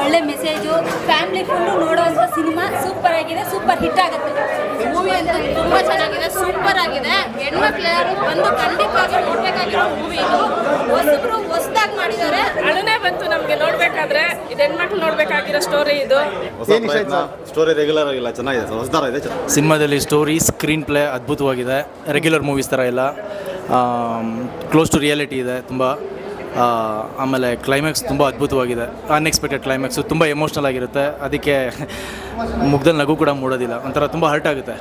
ಒಳ್ಳೆ message, family full ನೋಡುವಂಥ cinema super ಆಗಿದೆ, ಸೂಪರ್ ಹಿಟ್ ಆಗುತ್ತೆ. ಮೂವಿ ಅಂತೂ ತುಂಬ ಚೆನ್ನಾಗಿದೆ, ಸೂಪರ್ ಆಗಿದೆ. ಹೆಣ್ಮಕ್ಳೆಲ್ಲರೂ ಬಂದು ಖಂಡಿತವಾಗಿ ನೋಡ್ಬೇಕಾಗಿರೋ ಮೂವಿ ಇದು. ಹೊಸದಾಗಿ ಮಾಡಿದ್ದಾರೆ. ಅಳನೇ ಬಂತು ನಮಗೆ ನೋಡ್ಬೇಕಾದ್ರೆ. ಇದು ಹೆಣ್ಮಕ್ಳು ನೋಡ್ಬೇಕಾಗಿರೋ ಸ್ಟೋರಿ ಇದು. ಸ್ಟೋರಿ ರೆಗ್ಯುಲರ್ ಆಗಿಲ್ಲ, ಚೆನ್ನಾಗಿದೆ, ಹೊಸದಾರ ಇದೆ. ಸಿನಿಮಾದಲ್ಲಿ ಸ್ಟೋರಿ, ಸ್ಕ್ರೀನ್ ಪ್ಲೇ ಅದ್ಭುತವಾಗಿದೆ. ರೆಗ್ಯುಲರ್ ಮೂವೀಸ್ ಥರ ಇಲ್ಲ, ಕ್ಲೋಸ್ ಟು ರಿಯಾಲಿಟಿ ಇದೆ ತುಂಬ. ಆಮೇಲೆ ಕ್ಲೈಮ್ಯಾಕ್ಸ್ ತುಂಬ ಅದ್ಭುತವಾಗಿದೆ. ಅನ್ಎಕ್ಸ್ಪೆಕ್ಟೆಡ್ ಕ್ಲೈಮ್ಯಾಕ್ಸು ತುಂಬ ಎಮೋಷ್ನಲ್ ಆಗಿರುತ್ತೆ. ಅದಕ್ಕೆ ಮುಗ್ದಲ್ಲಿ ನಗು ಕೂಡ ಮೂಡೋದಿಲ್ಲ, ಒಂಥರ ತುಂಬ ಹರ್ಟ್ ಆಗುತ್ತೆ.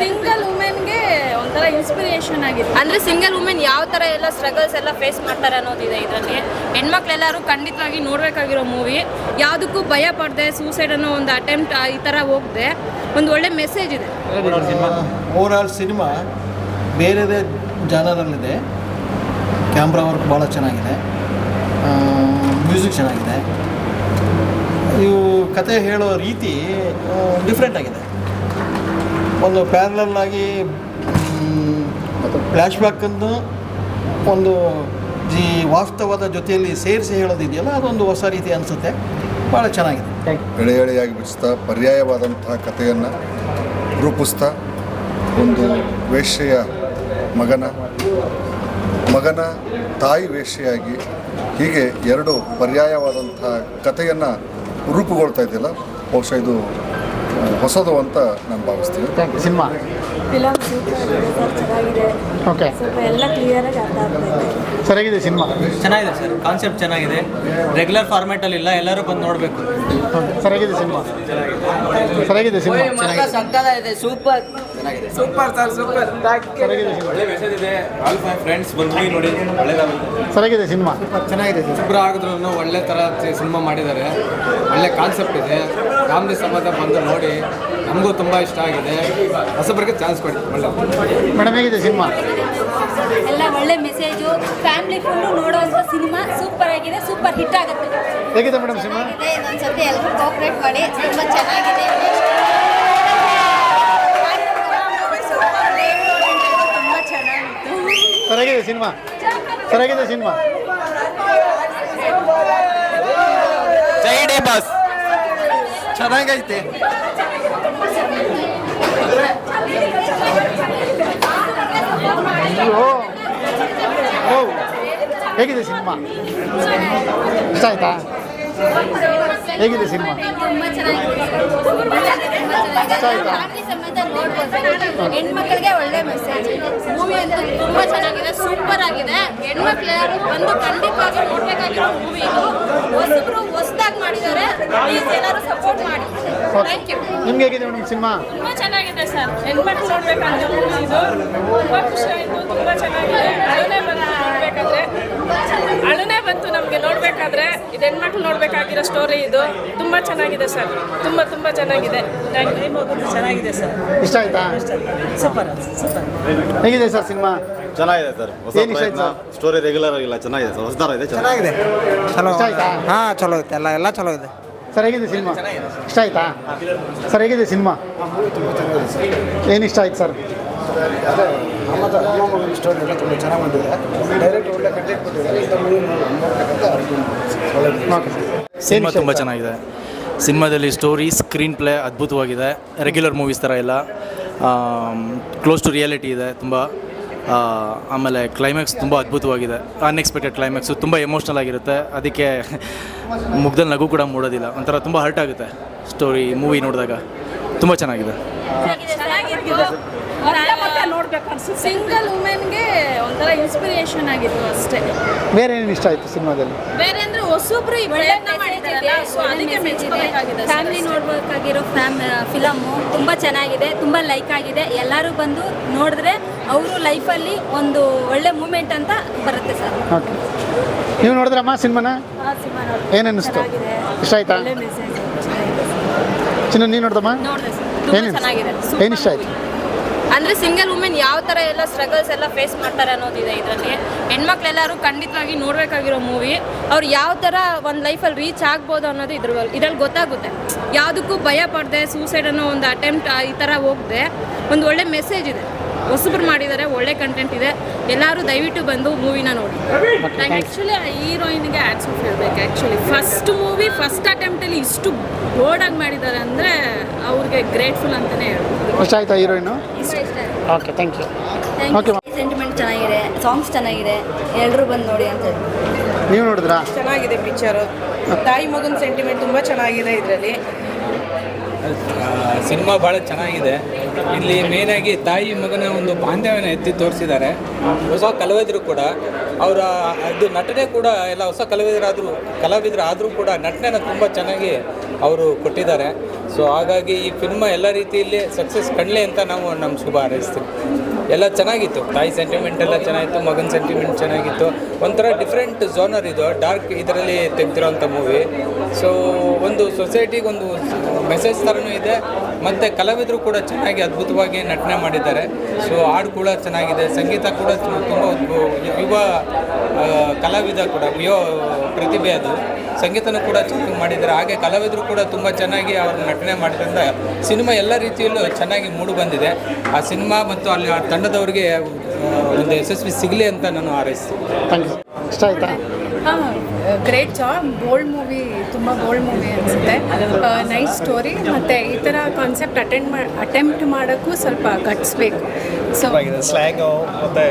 ಸಿಂಗಲ್ ವುಮೆನ್ಗೆ ಒಂಥರ ಇನ್ಸ್ಪಿರೇಷನ್ ಆಗಿದೆ. ಅಂದರೆ ಸಿಂಗಲ್ ವುಮೆನ್ ಯಾವ ಥರ ಎಲ್ಲ ಸ್ಟ್ರಗಲ್ಸ್ ಎಲ್ಲ ಫೇಸ್ ಮಾಡ್ತಾರೆ ಅನ್ನೋದಿದೆ ಇದರಲ್ಲಿ. ಹೆಣ್ಮಕ್ಳೆಲ್ಲರೂ ಖಂಡಿತವಾಗಿ ನೋಡಬೇಕಾಗಿರೋ ಮೂವಿ. ಯಾವುದಕ್ಕೂ ಭಯ ಪಡದೆ, ಸೂಸೈಡ್ ಅನ್ನೋ ಒಂದು ಅಟೆಂಪ್ಟ್ ಈ ಥರ ಹೋಗದೆ ಒಂದು ಒಳ್ಳೆ ಮೆಸೇಜ್ ಇದೆ. ಓವರಾಲ್ ಸಿನಿಮಾ ಬೇರೆದೇ ಜಾನರಲ್ಲಿದೆ. ಕ್ಯಾಮ್ರಾ ವರ್ಕ್ ಭಾಳ ಚೆನ್ನಾಗಿದೆ, ಮ್ಯೂಸಿಕ್ ಚೆನ್ನಾಗಿದೆ. ಇವು ಕತೆ ಹೇಳೋ ರೀತಿ ಡಿಫ್ರೆಂಟ್ ಆಗಿದೆ. ಒಂದು ಪ್ಯಾರಲಲ್ ಆಗಿ ಫ್ಲ್ಯಾಶ್ ಬ್ಯಾಕನ್ನು ಒಂದು ಈ ವಾಸ್ತವದ ಜೊತೆಯಲ್ಲಿ ಸೇರಿಸಿ ಹೇಳೋದಿದೆಯಲ್ಲ, ಅದೊಂದು ಹೊಸ ರೀತಿ ಅನಿಸುತ್ತೆ. ಭಾಳ ಚೆನ್ನಾಗಿದೆ. ಎಳೆ ಎಳೆಯಾಗಿ ಬಿಡಿಸ್ತಾ ಪರ್ಯಾಯವಾದಂತಹ ಕಥೆಯನ್ನು ರೂಪಿಸ್ತಾ ಒಂದು ವೇಶ್ಯೆಯ ಮಗನ ತಾಯಿ ವೇಶ್ಯೆಯಾಗಿ ಹೀಗೆ ಎರಡು ಪರ್ಯಾಯವಾದಂಥ ಕಥೆಯನ್ನು ರೂಪುಗೊಳ್ತಾ ಇದೆಯಲ್ಲ, ಬಹುಶಃ ಇದು ಹೊಸದು ಅಂತ ನಾನು ಭಾವಿಸ್ತೀನಿ. ಸಿನಿಮಾ ಫಿಲಮ್ ಸೂಪರ್ ಚೆನ್ನಾಗಿದೆ. ಓಕೆ, ಎಲ್ಲ ಕ್ಲಿಯರಾಗಿ ಅರ್ಥ ಆಗ್ತಾಯಿದೆ. ಸರಿಯಾಗಿದೆ ಸಿನಿಮಾ. ಚೆನ್ನಾಗಿದೆ ಸರ್, ಕಾನ್ಸೆಪ್ಟ್ ಚೆನ್ನಾಗಿದೆ. ರೆಗ್ಯುಲರ್ ಫಾರ್ಮ್ಯಾಟಲ್ಲಿ ಇಲ್ಲ, ಎಲ್ಲರೂ ಬಂದು ನೋಡಬೇಕು. ಸರಿಯಾಗಿದೆ ಸಿನಿಮಾ. ಸರಿಯಾಗಿದೆ ಸಿನಿಮಾ. ಸಕ್ಕತ್ತಾಗಿದೆ, ಸೂಪರ್ ಸೂಪರ್ ಸರ್, ಸೂಪರ್. ಸರಿಯಾಗಿದೆ ಸಿನಿಮಾ. ಒಳ್ಳೆ ಮೆಸೇಜ್ ಇದೆ. ಆಲ್ ಮೈ ಫ್ರೆಂಡ್ಸ್ ಬಂದು ಮೂವಿ ನೋಡಿ, ಒಳ್ಳೆಯದಾಗುತ್ತೆ. ಸರಿಯಾಗಿದೆ ಸಿನಿಮಾ. ಚೆನ್ನಾಗಿದೆ. ಶುಭ್ರ ಆಗಿದ್ರು ಒಳ್ಳೆ ಥರ ಸಿನಿಮಾ ಮಾಡಿದ್ದಾರೆ. ಒಳ್ಳೆ ಕಾನ್ಸೆಪ್ಟ್ ಇದೆ. ಫ್ಯಾಮಿಲಿ ಸಮೇತ ಬಂದು ನೋಡಿ, ನಮಗೂ ತುಂಬ ಇಷ್ಟ ಆಗಿದೆ. ಹೊಸಬರಿಗೆ ಚಾನ್ಸ್ ಕೊಡಿ. ಒಳ್ಳೆ ಮೇಡಮ್, ಹೇಗಿದೆ ಸಿನಿಮಾ? ಎಲ್ಲ ಒಳ್ಳೆ ಮೆಸೇಜು, ಫ್ಯಾಮಿಲಿ ಫುಲ್ಲು ನೋಡುವಂಥ ಸಿನಿಮಾ ಸೂಪರ್ ಆಗಿದೆ, ಸೂಪರ್ ಹಿಟ್ ಆಗುತ್ತೆ. ಹೇಗಿದೆ ಮೇಡಮ್ ಸಿನಿಮಾ? ಇನ್ನೊಂದ್ಸತಿ ಎಲ್ಲರೂ ಕೋಆಪ್ರೇಟ್ ಮಾಡಿ. ತುಂಬ ಚೆನ್ನಾಗಿದೆ. ತುಂಬ ಚೆನ್ನಾಗಿತ್ತು. ಸರಿಯಾಗಿದೆ ಸಿನಿಮಾ. ಸರಿಯಾಗಿದೆ ಸಿನಿಮಾ. ಜೈ ಡಿ ಬಾಸ್. ಚೆನ್ನಾಗೈತೆ. ಹೇಗಿದೆ ಸಿನಿಮಾ? ಇಷ್ಟ ಆಯ್ತಾ? ಹೇಗಿದೆ ಸಿನಿಮಾ? ತುಂಬ ಚೆನ್ನಾಗಿದೆ. ಫ್ಯಾಮಿಲಿ ಸಮೇತ ನೋಡ್ಬೋದು. ಹೆಣ್ಮಕ್ಳಿಗೆ ಒಳ್ಳೆ ಮೆಸೇಜ್. ಮೂವಿ ಅಂತೂ ತುಂಬ ಚೆನ್ನಾಗಿದೆ, ಸೂಪರ್ ಆಗಿದೆ. ಹೆಣ್ಮಕ್ಳೆಲ್ಲರೂ ಬಂದು ಖಂಡಿತವಾಗಿ ನೋಡ್ಬೇಕಾಗಿರೋ ಮೂವಿ ಇದು. ಹೊಸದಾಗಿ ಮಾಡಿದ್ದಾರೆ. ಪ್ಲೀಸ್ ಎಲ್ಲರೂ ಸಪೋರ್ಟ್ ಮಾಡಿ. Thank you. ನಿಮ್ಗೆ ಹೇಗಿದೆ ಮೇಡಮ್ ಸಿನಿಮಾ? ತುಂಬ ಚೆನ್ನಾಗಿದೆ ಸರ್. ಹೆಣ್ಮಕ್ಳು ನೋಡ್ಬೇಕಂತ ಮೂವಿ ಇದು. ತುಂಬ ಖುಷಿ ಆಯಿತು, ತುಂಬ ಚೆನ್ನಾಗಿದೆ. ಅಳನೇ ಬಂತು ನಮಗೆ ನೋಡ್ಬೇಕಾದ್ರೆ. ಇದು ಹೆಣ್ಮಕ್ಳು ನೋಡ್ಬೇಕಾಗಿರೋ ಸ್ಟೋರಿ ಇದು. ತುಂಬ ಚೆನ್ನಾಗಿದೆ ಸರ್, ತುಂಬ ತುಂಬ ಚೆನ್ನಾಗಿದೆ. ಚೆನ್ನಾಗಿದೆ ಸರ್. ಇಷ್ಟ ಆಯ್ತಾ? Super super. ಹೇಗಿದೆ ಸರ್ ಸಿನಿಮಾ? ಚೆನ್ನಾಗಿದೆ ಸರ್, ಹೊಸ ಪ್ರಯತ್ನ. ಸ್ಟೋರಿ ರೆಗ್ಯುಲರ್ ಆಗಿಲ್ಲ, ಚೆನ್ನಾಗಿದೆ ಸರ್, ಹೊಸದಾರ ಇದೆ. ಚೆನ್ನಾಗಿದೆ. ಚಲೋ. ಇಷ್ಟ ಆಯ್ತಾ? ಹಾಂ, ಚಲೋ ಐತೆ. ಎಲ್ಲ ಚಲೋ ಇದೆ. ಸರಿಯಾಗಿದೆ ಸಿನಿಮಾ. ಇಷ್ಟ ಆಯ್ತಾ? ಸರಿಯಾಗಿದೆ ಸಿನಿಮಾ. ಏನು ಇಷ್ಟ ಆಯ್ತು ಸರ್? ಸ್ಟೋರಿ ಎಲ್ಲ ತುಂಬ ಚೆನ್ನಾಗಿ ಬಂದಿದೆ. ಡೈರೆಕ್ಟ್ ಒಳ್ಳೆ ಕಂಟೆಂಟ್ ಕೊಟ್ಟಿದ್ದಾರೆ. ಸಿನಿಮಾ ತುಂಬ ಚೆನ್ನಾಗಿದೆ. ಸಿನಿಮಾದಲ್ಲಿ ಸ್ಟೋರಿ, ಸ್ಕ್ರೀನ್ ಪ್ಲೇ ಅದ್ಭುತವಾಗಿದೆ. ರೆಗ್ಯುಲರ್ ಮೂವೀಸ್ ಥರ ಇಲ್ಲ, ಕ್ಲೋಸ್ ಟು ರಿಯಾಲಿಟಿ ಇದೆ ತುಂಬ. ಆಮೇಲೆ ಕ್ಲೈಮ್ಯಾಕ್ಸ್ ತುಂಬ ಅದ್ಭುತವಾಗಿದೆ. ಅನ್ಎಕ್ಸ್ಪೆಕ್ಟೆಡ್ ಕ್ಲೈಮ್ಯಾಕ್ಸು ತುಂಬ ಎಮೋಷ್ನಲ್ ಆಗಿರುತ್ತೆ. ಅದಕ್ಕೆ ಮುಗ್ದಲ್ಲಿ ನಗು ಕೂಡ ಮೂಡೋದಿಲ್ಲ, ಒಂಥರ ತುಂಬ ಹರ್ಟ್ ಆಗುತ್ತೆ. ಸ್ಟೋರಿ ಮೂವಿ ನೋಡಿದಾಗ ತುಂಬ ಚೆನ್ನಾಗಿದೆ. ನೋಡ್ಬೇಕು ಅನ್ಸುತ್ತೆ. ಸಿಂಗಲ್ ವುಮೆನ್ಗೆ ಒಂಥರ ಇನ್ಸ್ಪಿರೇಷನ್ ಆಗಿತ್ತು ಅಷ್ಟೇ. ಬೇರೆ ಏನು ಇಷ್ಟ ಆಯಿತು ಸಿನಿಮಾದಲ್ಲಿ? ಬೇರೆ ಅಂದರೆ ಹೊಸೊಬ್ರು ಪ್ರಯತ್ನ ಮಾಡಿದ್ದಾರಲ್ಲ, ಸೊ ಅದಕ್ಕೆ ಮೆಚ್ಚಬೇಕಾಗಿದೆ. ಫ್ಯಾಮಿಲಿ ನೋಡ್ಬೇಕಾಗಿರೋ ಫಿಲಮ್ಮು ತುಂಬ ಚೆನ್ನಾಗಿದೆ, ತುಂಬ ಲೈಕ್ ಆಗಿದೆ. ಎಲ್ಲರೂ ಬಂದು ನೋಡಿದ್ರೆ ಅವರು ಲೈಫಲ್ಲಿ ಒಂದು ಒಳ್ಳೆ ಮೂಮೆಂಟ್ ಅಂತ ಬರುತ್ತೆ ಸರ್. ಓಕೆ, ನೀವು ನೋಡಿದ್ರಮ್ಮ ಸಿನಿಮಾನ? ಏನು ಅನ್ನಿಸ್ತು? ಇಷ್ಟ ಆಯ್ತಾ? ಚಿನ್ನ, ನೀನು ನೋಡ್ದಮ್ಮ? ನೋಡಿದೆ ಸರ್, ತುಂಬ ಚೆನ್ನಾಗಿದೆ. ಏನು ಇಷ್ಟ ಆಯ್ತು? ಅಂದರೆ ಸಿಂಗಲ್ ವುಮೆನ್ ಯಾವ ಥರ ಎಲ್ಲ ಸ್ಟ್ರಗಲ್ಸ್ ಎಲ್ಲ ಫೇಸ್ ಮಾಡ್ತಾರೆ ಅನ್ನೋದಿದೆ ಇದರಲ್ಲಿ. ಹೆಣ್ಮಕ್ಳೆಲ್ಲರೂ ಖಂಡಿತವಾಗಿ ನೋಡಬೇಕಾಗಿರೋ ಮೂವಿ. ಅವ್ರು ಯಾವ ಥರ ಒಂದು ಲೈಫಲ್ಲಿ ರೀಚ್ ಆಗ್ಬೋದು ಅನ್ನೋದು ಇದ್ರಲ್ಲಿ ಗೊತ್ತಾಗುತ್ತೆ. ಯಾವುದಕ್ಕೂ ಭಯ ಪಡದೆ, ಸೂಸೈಡ್ ಅನ್ನೋ ಒಂದು ಅಟೆಂಪ್ಟ್ ಈ ಥರ ಹೋಗದೆ ಒಂದು ಒಳ್ಳೆ ಮೆಸೇಜ್ ಇದೆ. ಹೊಸಬ್ರು ಮಾಡಿದ್ದಾರೆ, ಒಳ್ಳೆ ಕಂಟೆಂಟ್ ಇದೆ. ಎಲ್ಲರೂ ದಯವಿಟ್ಟು ಬಂದು ಮೂವಿನ ನೋಡಿ. ಆ್ಯಕ್ಚುಲಿ ಆ ಹೀರೋಯಿನ್ಗೆ ಆ್ಯಡ್ಸ್ ಆಫ್ ಹೇಳ್ಬೇಕು. ಆ್ಯಕ್ಚುಲಿ ಫಸ್ಟ್ ಮೂವಿ ಫಸ್ಟ್ ಅಟೆಂಪ್ಟಲ್ಲಿ ಇಷ್ಟು ಬೋರ್ಡಾಗಿ ಮಾಡಿದ್ದಾರೆ ಅಂದರೆ ಅವ್ರಿಗೆ ಗ್ರೇಟ್ಫುಲ್ ಅಂತಲೇ ಹೇಳ್ಬೋದು. ಇಷ್ಟ ಆಯ್ತಾ heroine? Okay, thank you. Okay, sentiment ಚೆನ್ನಾಗಿದೆ, ಸಾಂಗ್ಸ್ ಚೆನ್ನಾಗಿದೆ, ಎಲ್ಲರೂ ಬಂದು ನೋಡಿ ಅಂತ ಹೇಳಿ. ನೀವು ನೋಡಿದ್ರಾ? ಚೆನ್ನಾಗಿದೆ ಪಿಕ್ಚರು. ತಾಯಿ ಮಗನ ಸೆಂಟಿಮೆಂಟ್ ತುಂಬ ಚೆನ್ನಾಗಿದೆ ಇದರಲ್ಲಿ. ಸಿನಿಮಾ ಭಾಳ ಚೆನ್ನಾಗಿದೆ. ಇಲ್ಲಿ ಮೇನಾಗಿ ತಾಯಿ ಮಗನ ಒಂದು ಬಾಂಧವ್ಯನ ಎತ್ತಿ ತೋರಿಸಿದ್ದಾರೆ. ಹೊಸ ಕಲಾವಿದರು ಕೂಡ ಅವರ ಅದು ನಟನೆ ಕೂಡ ಎಲ್ಲ ಹೊಸ ಕಲಾವಿದರಾದರೂ ಕೂಡ ನಟನೆನ ತುಂಬ ಚೆನ್ನಾಗಿ ಅವರು ಕೊಟ್ಟಿದ್ದಾರೆ. ಸೊ ಹಾಗಾಗಿ ಈ ಫಿಲ್ಮ ಎಲ್ಲ ರೀತಿಯಲ್ಲಿ ಸಕ್ಸಸ್ ಕಾಣಲಿ ಅಂತ ನಾವು ನಮ್ಮ ಶುಭ ಹಾರೈಸ್ತೀವಿ. ಎಲ್ಲ ಚೆನ್ನಾಗಿತ್ತು, ತಾಯಿ ಸೆಂಟಿಮೆಂಟ್ ಎಲ್ಲ ಚೆನ್ನಾಗಿತ್ತು, ಮಗನ ಸೆಂಟಿಮೆಂಟ್ ಚೆನ್ನಾಗಿತ್ತು. ಒಂಥರ ಡಿಫ್ರೆಂಟ್ ಝೋನರ್ ಇದು, ಡಾರ್ಕ್ ಇದರಲ್ಲಿ ತೆಗ್ದಿರೋಂಥ ಮೂವಿ. ಸೊ ಒಂದು ಸೊಸೈಟಿಗೆ ಒಂದು ಮೆಸೇಜ್ ಥರನೂ ಇದೆ, ಮತ್ತು ಕಲಾವಿದರು ಕೂಡ ಚೆನ್ನಾಗಿ ಅದ್ಭುತವಾಗಿ ನಟನೆ ಮಾಡಿದ್ದಾರೆ. ಸೊ ಹಾಡು ಕೂಡ ಚೆನ್ನಾಗಿದೆ, ಸಂಗೀತ ಕೂಡ ತುಂಬ ಯುವ ಕಲಾವಿದ ಕೂಡ ಯುವ ಪ್ರತಿಭೆ, ಅದು ಸಂಗೀತನೂ ಕೂಡ ಚೆನ್ನಾಗಿ ಮಾಡಿದ್ದಾರೆ. ಹಾಗೆ ಕಲಾವಿದರು ಕೂಡ ತುಂಬ ಚೆನ್ನಾಗಿ ಅವರು ನಟನೆ ಮಾಡಿದ್ರಿಂದ ಸಿನಿಮಾ ಎಲ್ಲ ರೀತಿಯಲ್ಲೂ ಚೆನ್ನಾಗಿ ಮೂಡಿ ಬಂದಿದೆ. ಆ ಸಿನಿಮಾ ಮತ್ತು ಅಲ್ಲಿ ಆ ತಂಡದವರಿಗೆ ಒಂದು ಯಶಸ್ವಿ ಸಿಗಲಿ ಅಂತ ನಾನು ಹಾರೈಸ್ತೀನಿ. Thank you. ಇಷ್ಟ ಆಯ್ತಾ? Great job. ಬೋಲ್ಡ್ ಮೂವಿ, ತುಂಬ ಬೋಲ್ಡ್ ಮೂವಿ ಅನಿಸುತ್ತೆ. ನೈಸ್ ಸ್ಟೋರಿ, ಮತ್ತು ಈ ಥರ ಕಾನ್ಸೆಪ್ಟ್ ಅಟೆಂಪ್ಟ್ ಮಾಡೋಕ್ಕೂ ಸ್ವಲ್ಪ ಗಟ್ಸ್ಬೇಕು. ಸೊ ಸ್ಲ್ಯಾಂಗು ಮತ್ತು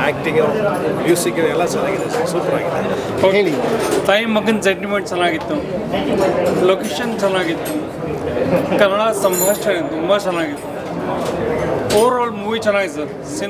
ಆ್ಯಕ್ಟಿಂಗು, ಮ್ಯೂಸಿಕ್ ಎಲ್ಲ ಚೆನ್ನಾಗಿದೆ, ಸೂಪರ್ ಆಗಿದೆ. ಹೇಳಿ. ತಾಯಿ ಮಗನ ಸೆಂಟಿಮೆಂಟ್ ಚೆನ್ನಾಗಿತ್ತು, ಲೊಕೇಶನ್ ಚೆನ್ನಾಗಿತ್ತು, ಕನ್ನಡ ಸಂಭಾಷಣೆ ತುಂಬ ಚೆನ್ನಾಗಿತ್ತು. ಓವರ್ ಆಲ್ ಮೂವಿ ಚೆನ್ನಾಗಿದೆ ಸರ್.